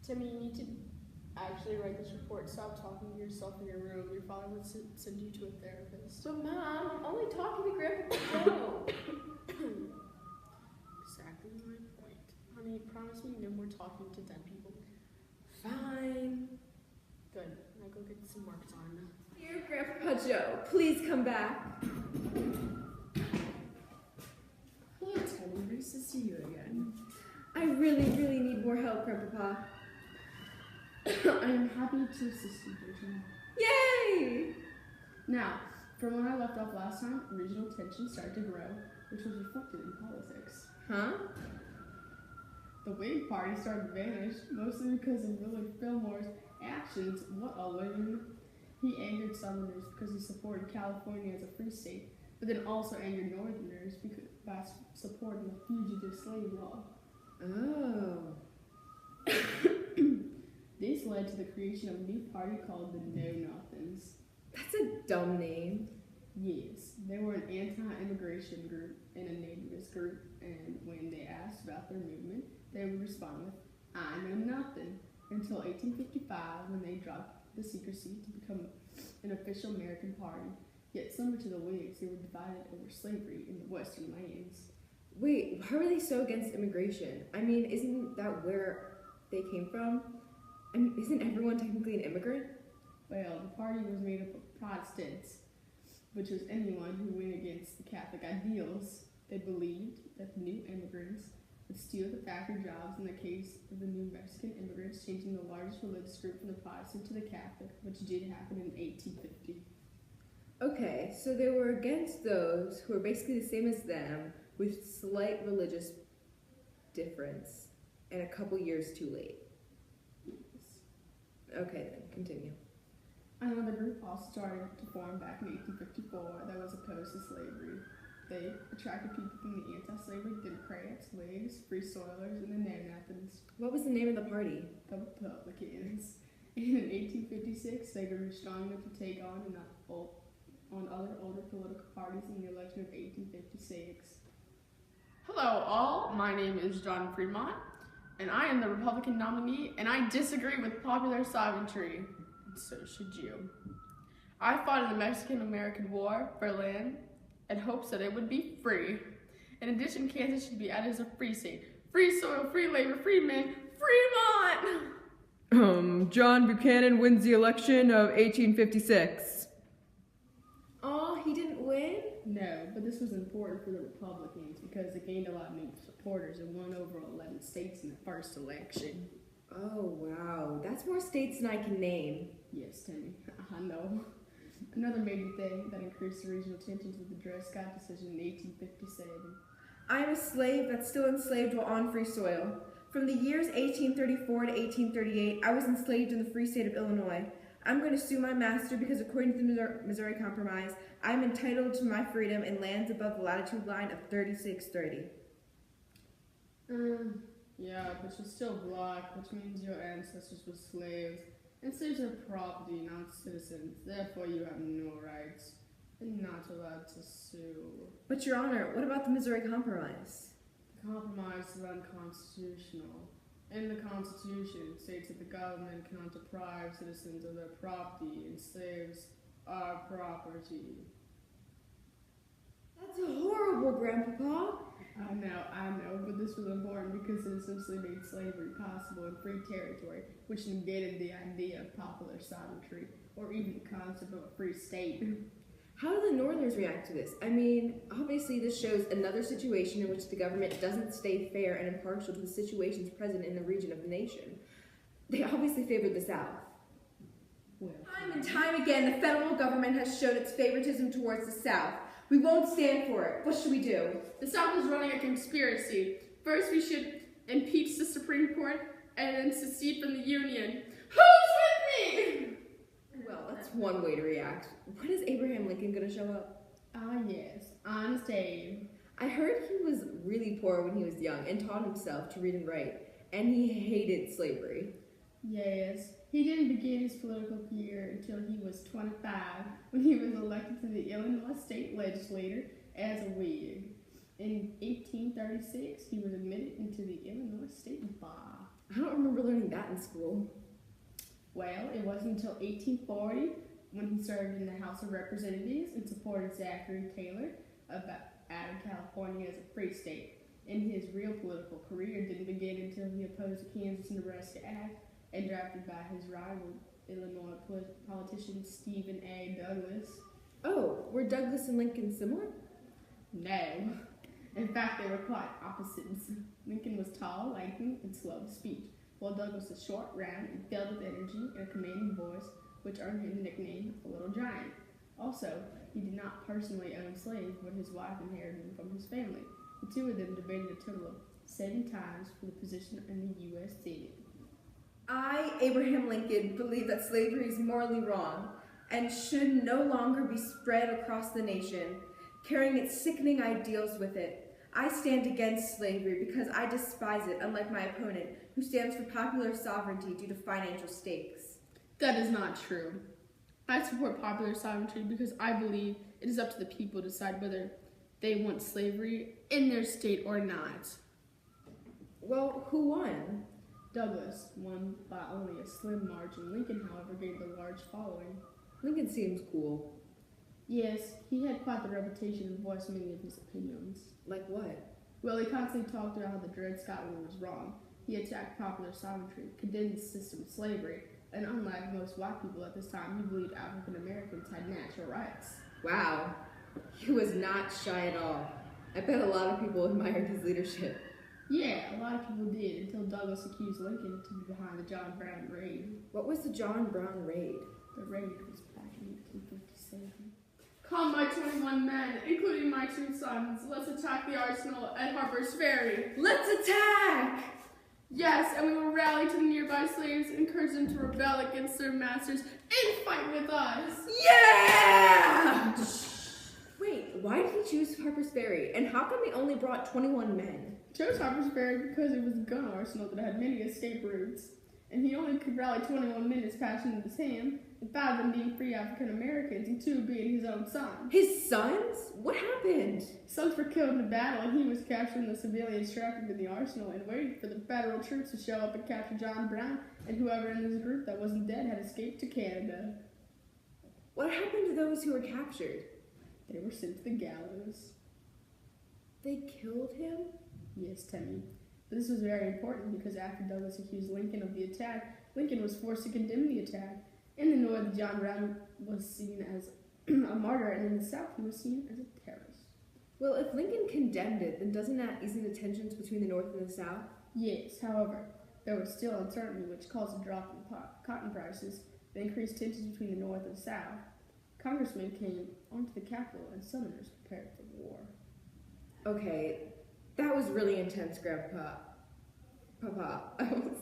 Timmy, you need to actually write this report. Stop talking to yourself in your room. Your father would send you to a therapist. But Mom, I'm only talking to Grandpa Joe. Exactly my point. Honey, promise me no more talking to dead people. Fine. Good. Now go get some work done. Dear Grandpa Joe, please come back. Hello, Timmy. Nice to see you again. I really need more help, Grandpa. I am happy to assist you, Virginia. Yay! Now, from when I left off last time, regional tensions started to grow, which was reflected in politics. Huh? The Whig Party started to vanish, mostly because of Willard Fillmore's actions. What a loon. He angered Southerners because he supported California as a free state, but then also angered Northerners by supporting the fugitive slave law. Oh. This led to the creation of a new party called the Know Nothings. That's a dumb name. Yes, they were an anti-immigration group and a nativist group, and when they asked about their movement, they would respond with, "I know nothing," until 1855 when they dropped the secrecy to become an official American party. Yet similar to the Whigs, they were divided over slavery in the western lands. Wait, why were they so against immigration? I mean, isn't that where they came from? I mean, isn't everyone technically an immigrant? Well, the party was made up of Protestants, which was anyone who went against the Catholic ideals. They believed that the new immigrants would steal the factory jobs in the case of the new Mexican immigrants, changing the largest religious group from the Protestant to the Catholic, which did happen in 1850. Okay, so they were against those who were basically the same as them, with slight religious difference, and a couple years too late. Yes. Okay, then, continue. Another group also started to form back in 1854 that was opposed to slavery. They attracted people from the anti-slavery Democrats, Whigs, Free Soilers, and the Know-Nothings, What was the name of the party? the Republicans. And in 1856, they grew strong enough to take on other older political parties in the election of 1856. Hello, all. My name is John Fremont, and I am the Republican nominee, and I disagree with popular sovereignty. And so should you. I fought in the Mexican-American War for land and hopes that it would be free. In addition, Kansas should be added as a free state. Free soil, free labor, free men, Fremont! John Buchanan wins the election of 1856. Oh, he didn't win? No, but this was important for the Republicans because they gained a lot of new supporters and won over 11 states in the first election. Oh, wow. That's more states than I can name. Yes, Timmy, I know. Another major thing that increased the regional tensions was the Dred Scott decision in 1857. I am a slave that's still enslaved while on free soil. From the years 1834 to 1838, I was enslaved in the free state of Illinois. I'm going to sue my master because according to the Missouri Compromise, I'm entitled to my freedom in lands above the latitude line of 3630. Yeah, but you're still black, which means your ancestors were slaves. And slaves are property, not citizens. Therefore, you have no rights and not allowed to sue. But Your Honor, what about the Missouri Compromise? The compromise is unconstitutional. In the Constitution, it states that the government cannot deprive citizens of their property, and slaves are property. That's horrible, Grandpapa. I know, but this was important because it essentially made slavery possible in free territory, which negated the idea of popular sovereignty, or even the concept of a free state. How do the Northerners react to this? I mean, obviously this shows another situation in which the government doesn't stay fair and impartial to the situations present in the region of the nation. They obviously favored the South. Well, Time and time again, the federal government has shown its favoritism towards the South. We won't stand for it. What should we do? the South is running a conspiracy. First, we should impeach the Supreme Court and then secede from the Union. Who's with me? Well, that's one way to react. When is Abraham Lincoln going to show up? Ah, yes, Honest Abe. I heard he was really poor when he was young and taught himself to read and write, and he hated slavery. Yes, he didn't begin his political career until he was 25, when he was elected to the Illinois State Legislature as a Whig. In 1836, he was admitted into the Illinois State Bar. I don't remember learning that in school. Well, it wasn't until 1840 when he served in the House of Representatives and supported Zachary Taylor of adding California as a free state. And his real political career didn't begin until he opposed the Kansas-Nebraska Act and drafted by his rival Illinois politician Stephen A. Douglas. Oh, were Douglas and Lincoln similar? No. In fact, they were quite opposites. Lincoln was tall, lanky, and slow of speech, while Douglas was short, round, and filled with energy and a commanding voice, which earned him the nickname the Little Giant. Also, he did not personally own slaves, but his wife inherited them from his family. The two of them debated a total of 7 times for the position in the U.S. Senate. I, Abraham Lincoln, believe that slavery is morally wrong and should no longer be spread across the nation, carrying its sickening ideals with it. I stand against slavery because I despise it, unlike my opponent, who stands for popular sovereignty due to financial stakes. That is not true. I support popular sovereignty because I believe it is up to the people to decide whether they want slavery in their state or not. Well, who won? Douglas won by only a slim margin. Lincoln, however, gained a large following. Lincoln seems cool. Yes, he had quite the reputation and voiced many of his opinions. Like what? Well, he constantly talked about how the Dred Scott War was wrong. He attacked popular sovereignty, condemned the system of slavery, and unlike most white people at this time, he believed African Americans had natural rights. Wow. He was not shy at all. I bet a lot of people admired his leadership. Yeah, a lot of people did, until Douglas accused Lincoln to be behind the John Brown raid. What was the John Brown raid? The raid was back in 1857. Call my 21 men, including my 2 sons. Let's attack the arsenal at Harper's Ferry. Let's attack! Yes, and we will rally to the nearby slaves, encourage them to rebel against their masters, and fight with us. Yeah! Wait, why did he choose Harper's Ferry? And how come he only brought 21 men? Chose Harper's Ferry because it was a gun arsenal that had many escape routes, and he only could rally 21 men as passion in his hand, and 5 of them being free African Americans, and 2 being his own son. His sons? What happened? Sons were killed in the battle, and he was capturing the civilians trapped in the arsenal and waiting for the federal troops to show up and capture John Brown, and whoever in his group that wasn't dead had escaped to Canada. What happened to those who were captured? They were sent to the gallows. They killed him? Yes, Timmy. But this was very important because after Douglas accused Lincoln of the attack, Lincoln was forced to condemn the attack. In the North, John Brown was seen as a martyr, and in the South, he was seen as a terrorist. Well, if Lincoln condemned it, then doesn't that ease the tensions between the North and the South? Yes, however, there was still uncertainty which caused a drop in cotton prices that increased tensions between the North and the South. Congressmen came onto the Capitol, and Southerners prepared for war. Okay, that was really intense, Grandpa. Papa, I almost